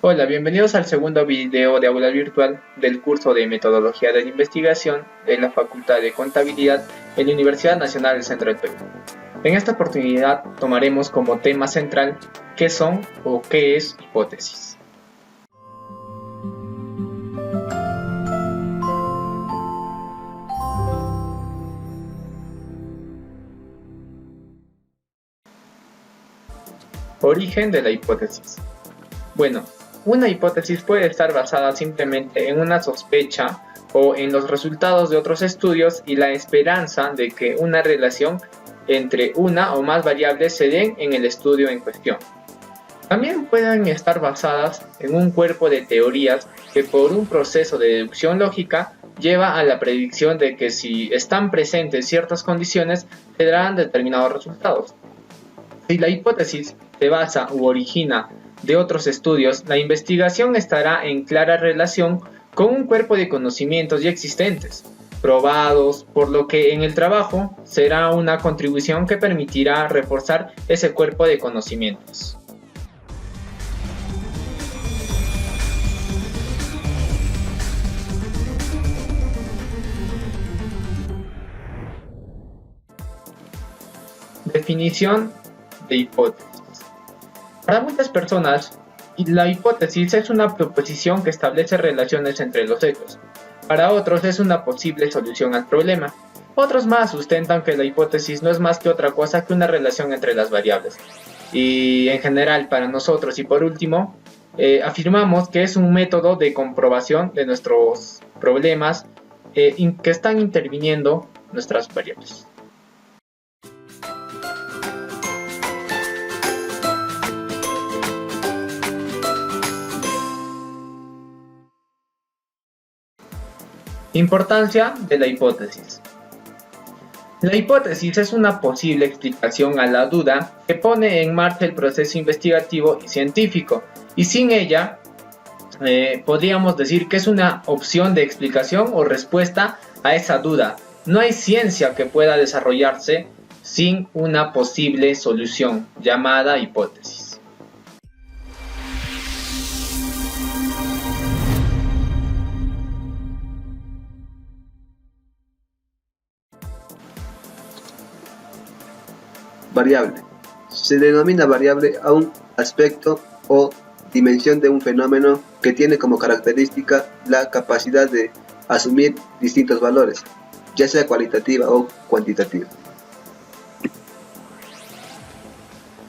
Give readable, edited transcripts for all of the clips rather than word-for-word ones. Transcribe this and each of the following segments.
Hola, bienvenidos al segundo video de aula virtual del curso de Metodología de la Investigación de la Facultad de Contabilidad en la Universidad Nacional del Centro del Perú. En esta oportunidad tomaremos como tema central qué son o qué es hipótesis. Origen de la hipótesis. Bueno, una hipótesis puede estar basada simplemente en una sospecha o en los resultados de otros estudios y la esperanza de que una relación entre una o más variables se den en el estudio en cuestión. También pueden estar basadas en un cuerpo de teorías que por un proceso de deducción lógica lleva a la predicción de que si están presentes ciertas condiciones se darán determinados resultados. Si la hipótesis se basa u origina de otros estudios, la investigación estará en clara relación con un cuerpo de conocimientos ya existentes, probados, por lo que en el trabajo será una contribución que permitirá reforzar ese cuerpo de conocimientos. Definición de hipótesis. Para muchas personas, la hipótesis es una proposición que establece relaciones entre los hechos. Para otros es una posible solución al problema. Otros más sustentan que la hipótesis no es más que otra cosa que una relación entre las variables. Y en general, para nosotros y por último, afirmamos que es un método de comprobación de nuestros problemas que están interviniendo nuestras variables. Importancia de la hipótesis. La hipótesis es una posible explicación a la duda que pone en marcha el proceso investigativo y científico, y sin ella podríamos decir que es una opción de explicación o respuesta a esa duda. No hay ciencia que pueda desarrollarse sin una posible solución llamada hipótesis. Variable. Se denomina variable a un aspecto o dimensión de un fenómeno que tiene como característica la capacidad de asumir distintos valores, ya sea cualitativa o cuantitativa.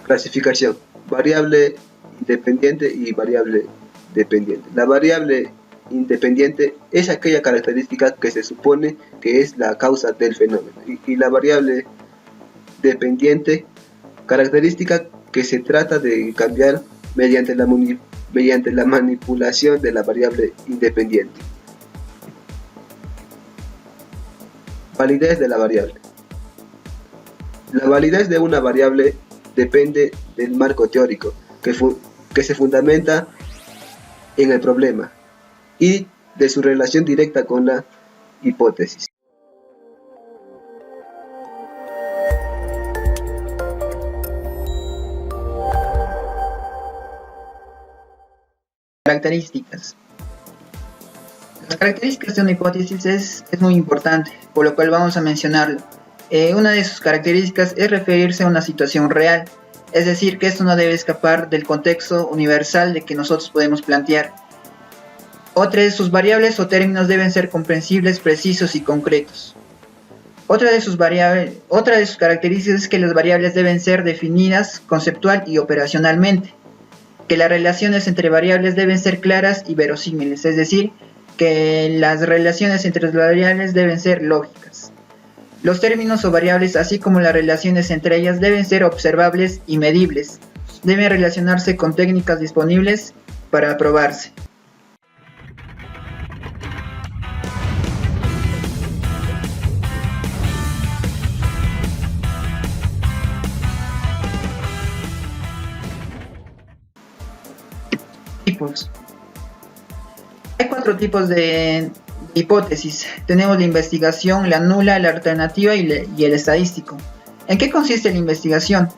Clasificación. Variable independiente y variable dependiente. La variable independiente es aquella característica que se supone que es la causa del fenómeno y la variable dependiente, característica que se trata de cambiar mediante la manipulación de la variable independiente. Validez de la variable. La validez de una variable depende del marco teórico que se fundamenta en el problema y de su relación directa con la hipótesis. Características. Las características de una hipótesis es muy importante, por lo cual vamos a mencionarlo. Una de sus características es referirse a una situación real, es decir, que esto no debe escapar del contexto universal de que nosotros podemos plantear. Otra de sus variables o términos deben ser comprensibles, precisos y concretos. Otra de sus características es que las variables deben ser definidas conceptual y operacionalmente. Que las relaciones entre variables deben ser claras y verosímiles, es decir, que las relaciones entre las variables deben ser lógicas. Los términos o variables, así como las relaciones entre ellas, deben ser observables y medibles. Deben relacionarse con técnicas disponibles para probarse. Tipos. Hay 4 tipos de hipótesis. Tenemos la investigación, la nula, la alternativa y el estadístico. ¿En qué consiste la investigación?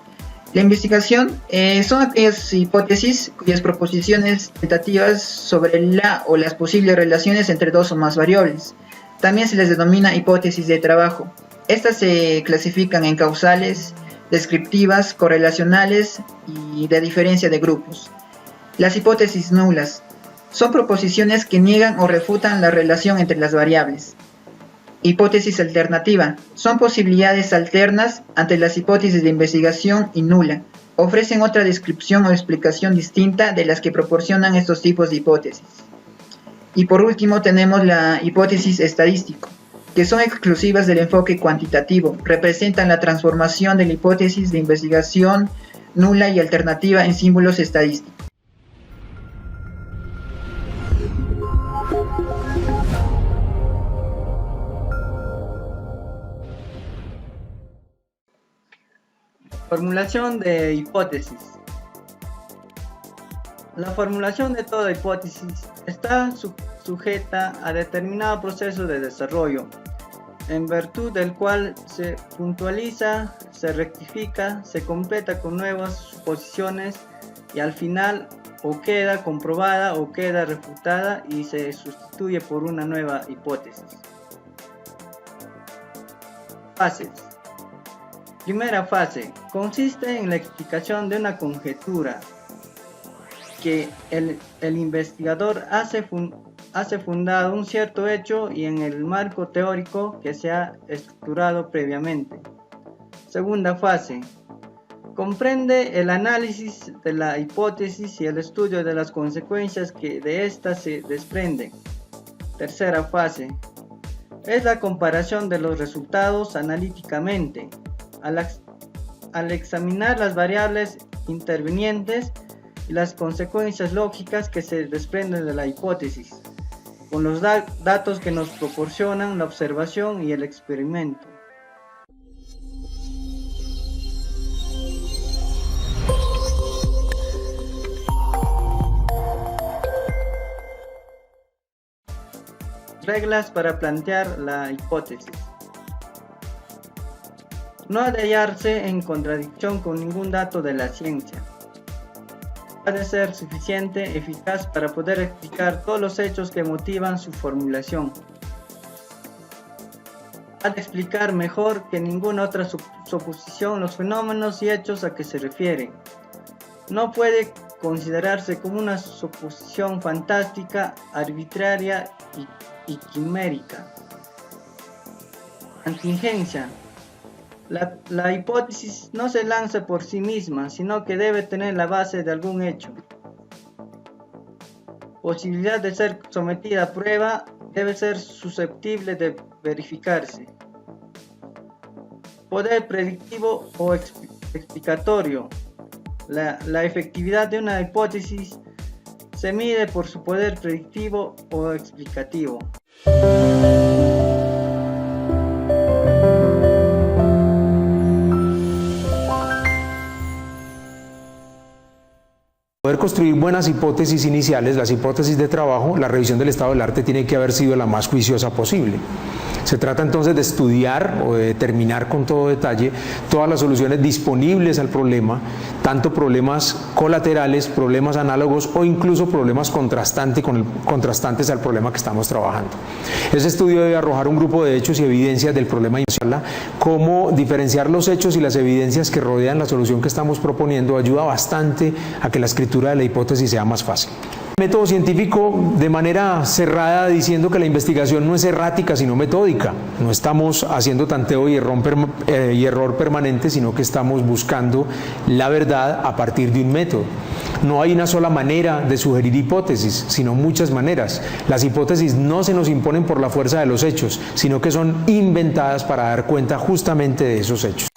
La investigación son aquellas hipótesis cuyas proposiciones tentativas sobre la o las posibles relaciones entre dos o más variables. También se les denomina hipótesis de trabajo. Estas se clasifican en causales, descriptivas, correlacionales y de diferencia de grupos. Las hipótesis nulas son proposiciones que niegan o refutan la relación entre las variables. Hipótesis alternativa son posibilidades alternas ante las hipótesis de investigación y nula. Ofrecen otra descripción o explicación distinta de las que proporcionan estos tipos de hipótesis. Y por último tenemos la hipótesis estadístico, que son exclusivas del enfoque cuantitativo. Representan la transformación de la hipótesis de investigación nula y alternativa en símbolos estadísticos. Formulación de hipótesis. La formulación de toda hipótesis está sujeta a determinado proceso de desarrollo, en virtud del cual se puntualiza, se rectifica, se completa con nuevas suposiciones y al final o queda comprobada o queda refutada y se sustituye por una nueva hipótesis. Fases. Primera fase consiste en la explicación de una conjetura que el investigador hace fundado un cierto hecho y en el marco teórico que se ha estructurado previamente. Segunda fase comprende el análisis de la hipótesis y el estudio de las consecuencias que de ésta se desprenden. Tercera fase es la comparación de los resultados analíticamente. Al examinar las variables intervinientes y las consecuencias lógicas que se desprenden de la hipótesis, con los datos que nos proporcionan la observación y el experimento. Reglas para plantear la hipótesis. No ha de hallarse en contradicción con ningún dato de la ciencia. Ha de ser suficiente, eficaz para poder explicar todos los hechos que motivan su formulación. Ha de explicar mejor que ninguna otra suposición los fenómenos y hechos a que se refiere. No puede considerarse como una suposición fantástica, arbitraria y quimérica. Contingencia. La hipótesis no se lanza por sí misma, sino que debe tener la base de algún hecho. Posibilidad de ser sometida a prueba debe ser susceptible de verificarse. Poder predictivo o explicatorio. La efectividad de una hipótesis se mide por su poder predictivo o explicativo. Poder construir buenas hipótesis iniciales, las hipótesis de trabajo, la revisión del estado del arte tiene que haber sido la más juiciosa posible. Se trata entonces de estudiar o de determinar con todo detalle todas las soluciones disponibles al problema, tanto problemas colaterales, problemas análogos o incluso problemas contrastantes al problema que estamos trabajando. Ese estudio debe arrojar un grupo de hechos y evidencias del problema inicial. Cómo diferenciar los hechos y las evidencias que rodean la solución que estamos proponiendo ayuda bastante a que la escritura de la hipótesis sea más fácil. Método científico de manera cerrada diciendo que la investigación no es errática sino metódica. No estamos haciendo tanteo y error permanente, sino que estamos buscando la verdad a partir de un método. No hay una sola manera de sugerir hipótesis, sino muchas maneras. Las hipótesis no se nos imponen por la fuerza de los hechos, sino que son inventadas para dar cuenta justamente de esos hechos.